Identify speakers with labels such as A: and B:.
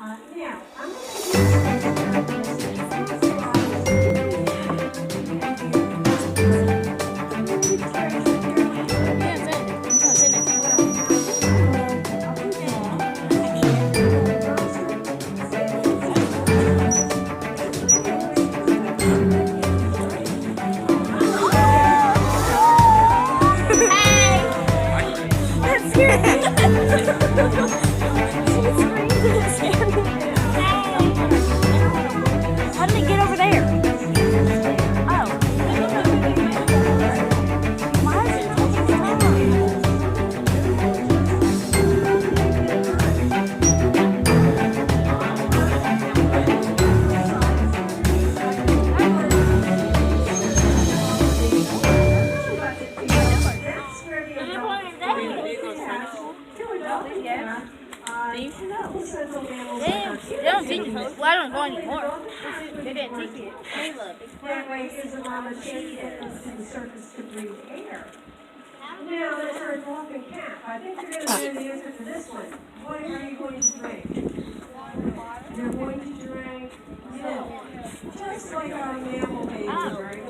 A: Now, I'm going to give you
B: That scared me. She screamed and it scared me. How did it get over there? Oh. Why is it taking time?
A: that's where the adults
B: They don't teach it. Well, I don't go anymore. They didn't teach it.
A: that way is a mama sheep in the surface to breathe air. Now let's our dolphin cap. I think you're going to know the answer to this one. What are you going to drink? You're going to drink milk. Just like our mammal babies, right?